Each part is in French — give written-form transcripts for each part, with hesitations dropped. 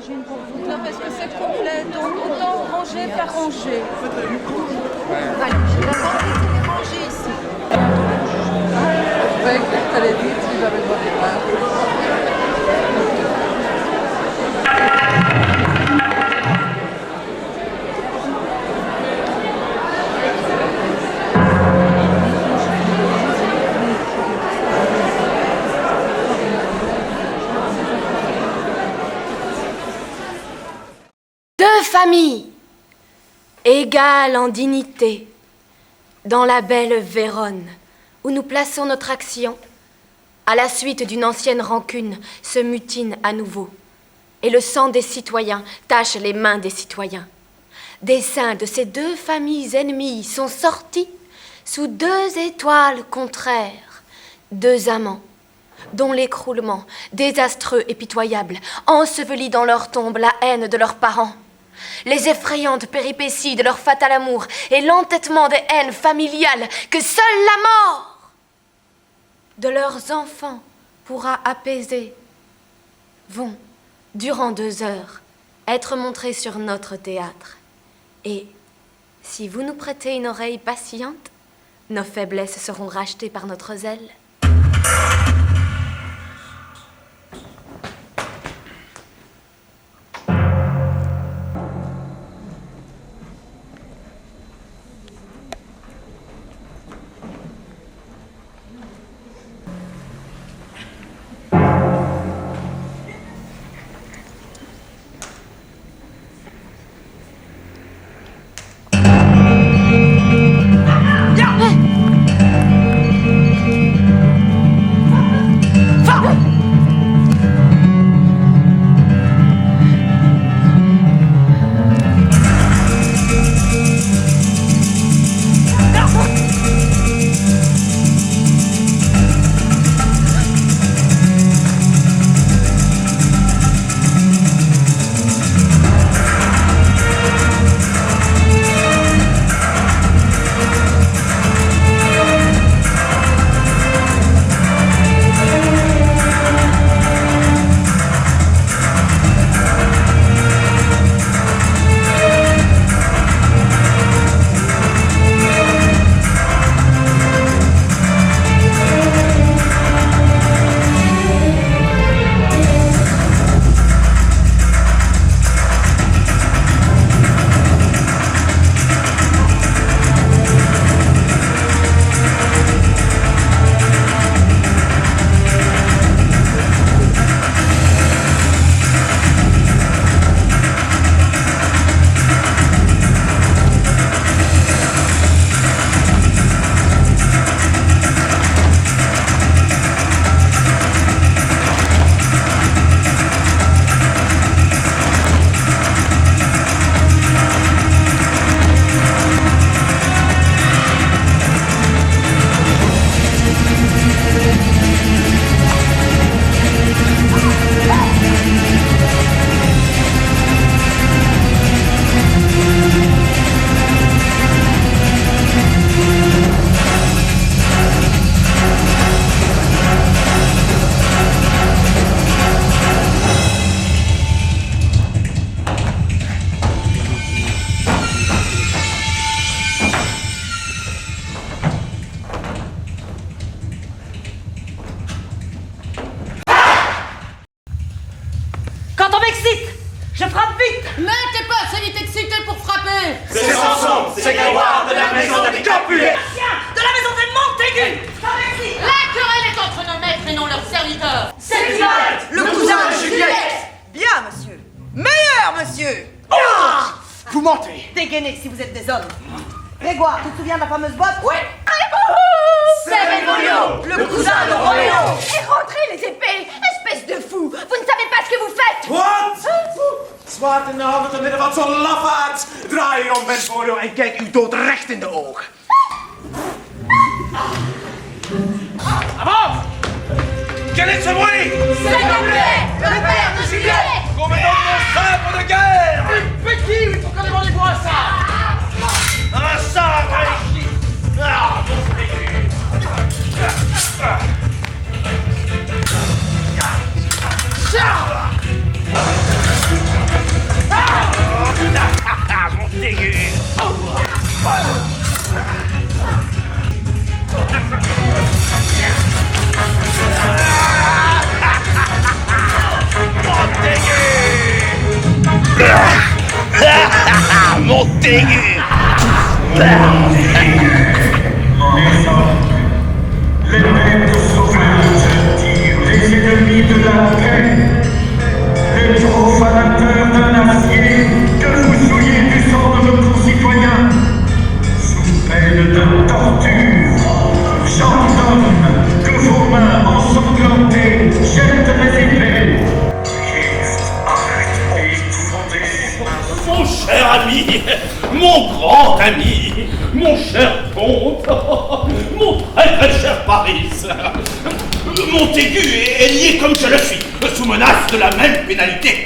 j'imagine, pour vous là, parce que c'est complet, donc autant ranger par ranger. Allez, je vais d'abord les ranger ici. Weg, t'allais vite, vous avez le droit de voir. Deux familles, égales en dignité, dans la belle Vérone, où nous plaçons notre action, à la suite d'une ancienne rancune, se mutine à nouveau, et le sang des citoyens tache les mains des citoyens. Des seins de ces deux familles ennemies sont sortis sous deux étoiles contraires, deux amants, dont l'écroulement, désastreux et pitoyable, ensevelit dans leur tombe la haine de leurs parents, les effrayantes péripéties de leur fatal amour et l'entêtement des haines familiales que seule la mort de leurs enfants pourra apaiser, vont, durant 2 heures, être montrés sur notre théâtre. Et, si vous nous prêtez une oreille patiente, nos faiblesses seront rachetées par notre zèle. Je frappe vite! Mais t'es pas assez vite excité pour frapper! C'est Samson, c'est Grégoire de la maison des Capulet! De la maison des Montaigu! La querelle est entre nos maîtres et non leurs serviteurs! C'est Tybalt, le cousin de Juliette! Bien, monsieur. Meilleur, monsieur. Vous mentez! Dégainez si vous êtes des hommes. Grégoire, tu te souviens de la fameuse botte? Oui! C'est Benvolio, le cousin de Roméo. Et rentrez les épées, espèce de fou! Vous ne savez pas ce que vous faites! Wat? Zwaard in de handen te midden van zo'n lafaard. Draai je om, Benvolio, en kijk uw dood recht in de ogen. Avant! Quel est ce bruit? C'est Capulet, le père de Juliette! Qu'on me donne mon sabre de guerre! Petit, il faut qu'on demande pour un ça! Un sabre ici! Ah, mon Montaigu. Les bêtes sauvages tirent les ennemis de la paix, les profanateurs d'un acier, que vous souillez du sang de nos concitoyens, sous peine de torture. J'ordonne que vos mains ensanglantées jettent les épées. Mon cher ami, mon grand ami, mon cher comte, mon très très cher Paris, Montaigu est lié comme je le suis, sous menace de la même pénalité.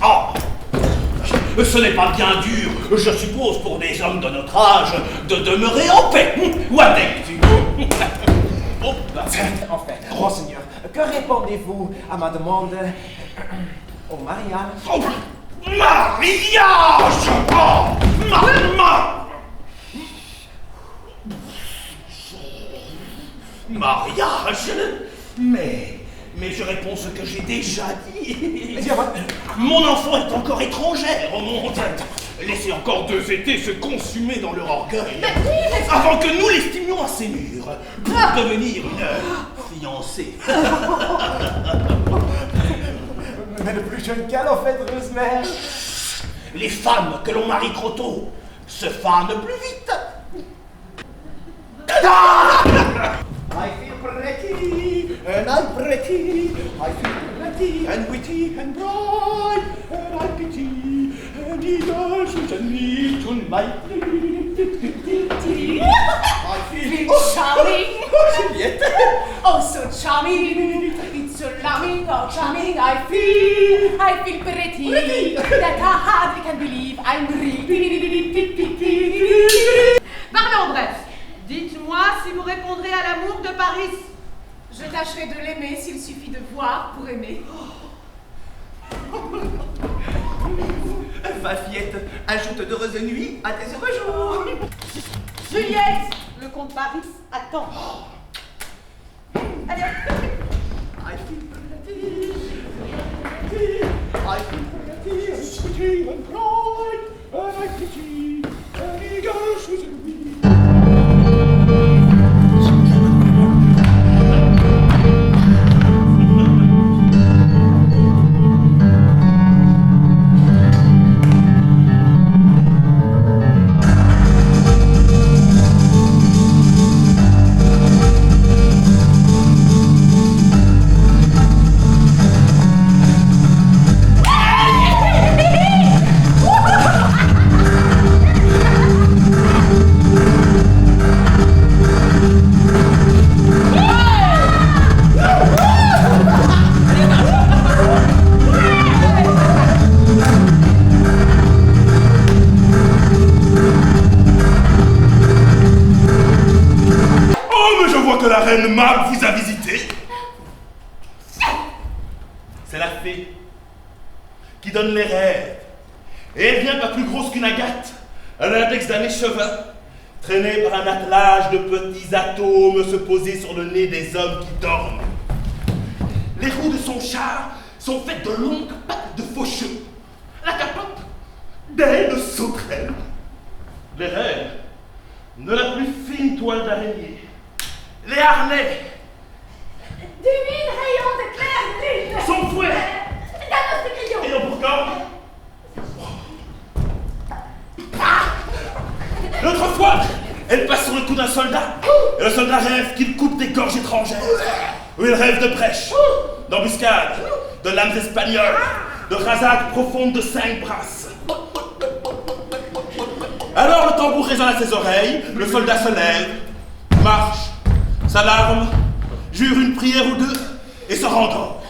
Oh, ce n'est pas bien dur, je suppose, pour des hommes de notre âge, de demeurer en paix. Ou tu oh, bah. En fait, grand seigneur, que répondez-vous à ma demande au mariage? Oh, mariage! Oh, mariage? Mais je réponds ce que j'ai déjà dit. Mon enfant est encore étrangère au monde. Laissez encore 2 étés se consumer dans leur orgueil, avant que nous l'estimions assez mûr pour devenir une fiancée. Mais le plus jeune qu'elle, en fait, Rosemère. Les femmes que l'on marie trop tôt se fanent plus vite. I feel pretty, and I'm pretty. I feel pretty, and witty, and bright, and I pity, and eager to me tonight. I feel charming. Juliette. Oh, so charming. It's so charming, oh charming. I feel pretty. That I hardly can believe I'm real. Parlons bref. Dites-moi si vous répondrez à l'amour de Paris. Je tâcherai de l'aimer s'il suffit de voir pour aimer. Va, fillette, ajoute d'heureuses nuits à tes heureux jours. Juliette, le comte Paris attend. Allez. I feel pretty, I feel pretty, and sweetie, and bright, and I pity, and eager to me. Que la reine Mab vous a visité. C'est la fée qui donne les rêves. Et elle vient pas plus grosse qu'une agate, à l'index d'un échevin, traînée par un attelage de petits atomes se poser sur le nez des hommes qui dorment. Les roues de son char sont faites de longues pattes de faucheux. La capote d'ailes sauterelles. Les rêves de la plus fine toile d'araignée. Les harnais. Du mille rayons de clair lune. Son fouet. D'annonce de crayon. Et non pour corps. L'autre fois, elle passe sur le cou d'un soldat. Et le soldat rêve qu'il coupe des gorges étrangères. Ou il rêve de brèches, d'embuscades, de lames espagnoles, de rasades profondes de 5 brasses. Alors le tambour résonne à ses oreilles, le soldat se lève, marche, s'alarme, jure une prière ou deux et se rendort.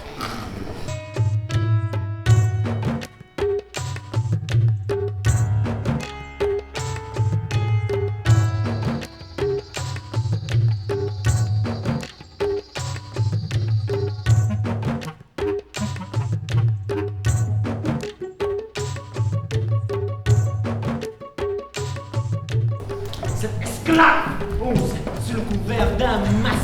Cet esclave ose, sous le couvert d'un masque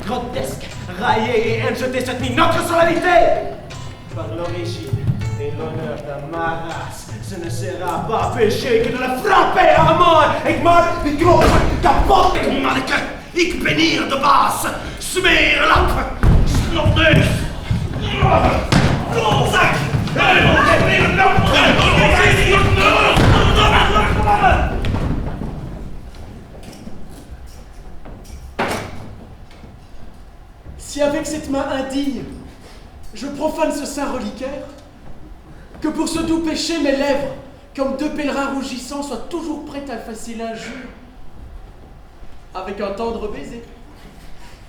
grotesque, railler et injeter cette nuit notre solennité. Par l'origine et l'honneur de ma race, Ce ne sera pas péché que de la frapper à mort. Ik maak die kroos kapot. Manneke, ik ben hier de baas. Smeerlap, snotneus. Klootzak. Si avec cette main indigne, je profane ce saint reliquaire, que pour ce doux péché mes lèvres, comme deux pèlerins rougissants, soient toujours prêtes à effacer l'injure avec un tendre baiser.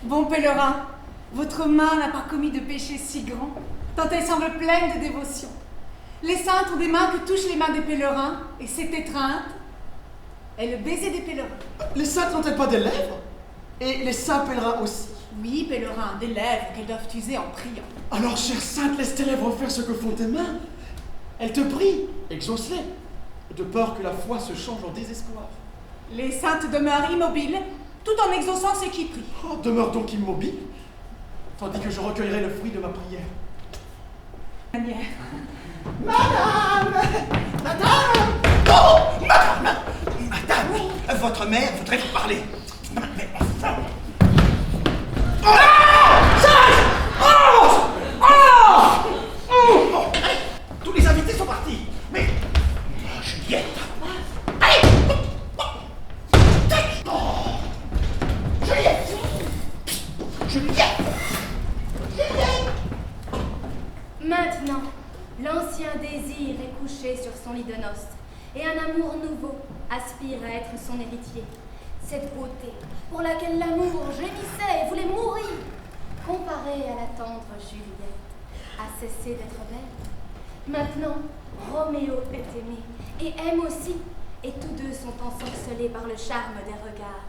Bon pèlerin, votre main n'a pas commis de péché si grand, tant elle semble pleine de dévotion. Les saintes ont des mains que touchent les mains des pèlerins, et cette étreinte est le baiser des pèlerins. Les saintes n'ont-elles pas des lèvres? Et les saints pèlerins aussi? Oui, pèlerin, des lèvres qu'elles doivent user en priant. Alors, chère sainte, laisse tes lèvres faire ce que font tes mains. Elles te prient, exauce-les, de peur que la foi se change en désespoir. Les saintes demeurent immobiles, tout en exaucant ceux qui prient. Oh, demeure donc immobile, tandis que je recueillerai le fruit de ma prière. Manière. Madame! Oh! Madame! Votre mère voudrait vous parler. Mais enfin... Tous les invités sont partis. Mais... Juliette! Juliette! Juliette! Maintenant, l'ancien désir est couché sur son lit de noces, et un amour nouveau aspire à être son héritier. Cette beauté, pour laquelle l'amour gémissait et voulait mourir, comparée à la tendre Juliette, a cessé d'être belle. Maintenant, Roméo est aimé, et aime aussi, et tous deux sont ensorcelés par le charme des regards.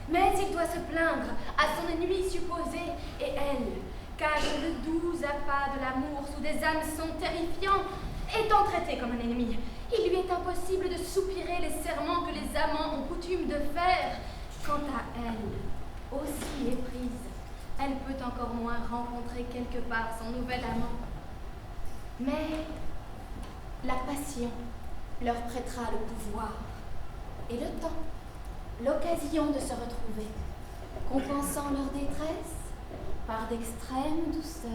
Mais il doit se plaindre à son ennemi supposé, et elle, car le doux appât de l'amour sous des hameçons terrifiants, étant traité comme un ennemi, il lui est impossible de soupirer les serments que les amants ont coutume de faire. Quant à elle, aussi éprise, elle peut encore moins rencontrer quelque part son nouvel amant. Mais la passion leur prêtera le pouvoir, et le temps, l'occasion de se retrouver, compensant leur détresse par d'extrêmes douceurs.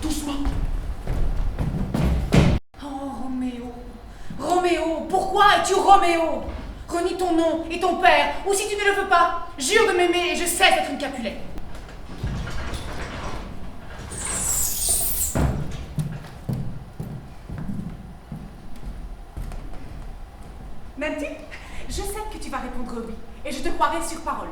Doucement! Oh, Roméo! Roméo, pourquoi es-tu Roméo? Renie ton nom et ton père, ou si tu ne le veux pas, jure de m'aimer et je cesse d'être une Capulet. M'aimes-tu? Je sais que tu vas répondre oui, et je te croirai sur parole.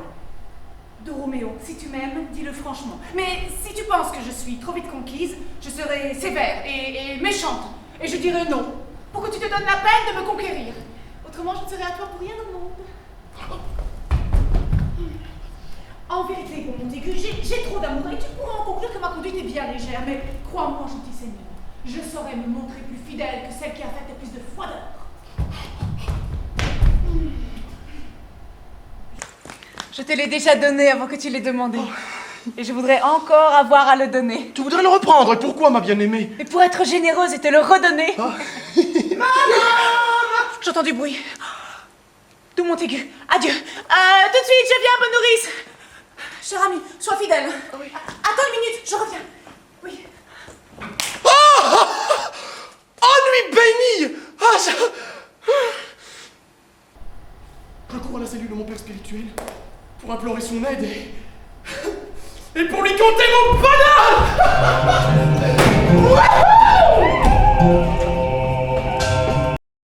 De Roméo, si tu m'aimes, dis-le franchement. Mais si tu penses que je suis trop vite conquise, je serai sévère et méchante, et je dirai non, pour que tu te donnes la peine de me conquérir. Autrement, je ne serai à toi pour rien au monde. En vérité, bon Montaigu, j'ai trop d'amour, et tu pourras en conclure que ma conduite est bien légère, mais crois-moi, gentil Seigneur, je saurais me montrer plus fidèle que celle qui a fait le plus de froideur. Je te l'ai déjà donné avant que tu l'aies demandé. Et je voudrais encore avoir à le donner. Tu voudrais le reprendre, et pourquoi, ma bien-aimée? Et pour être généreuse et te le redonner. Ah. J'entends du bruit. D'où Montaigu. Adieu. Tout de suite, je viens, bonne nourrice. Cher ami, sois fidèle. Oui. Attends une minute, je reviens. Oui. Oh, nuit bénie! Je cours à la cellule de mon père spirituel pour implorer son aide et pour lui conter mon bonheur!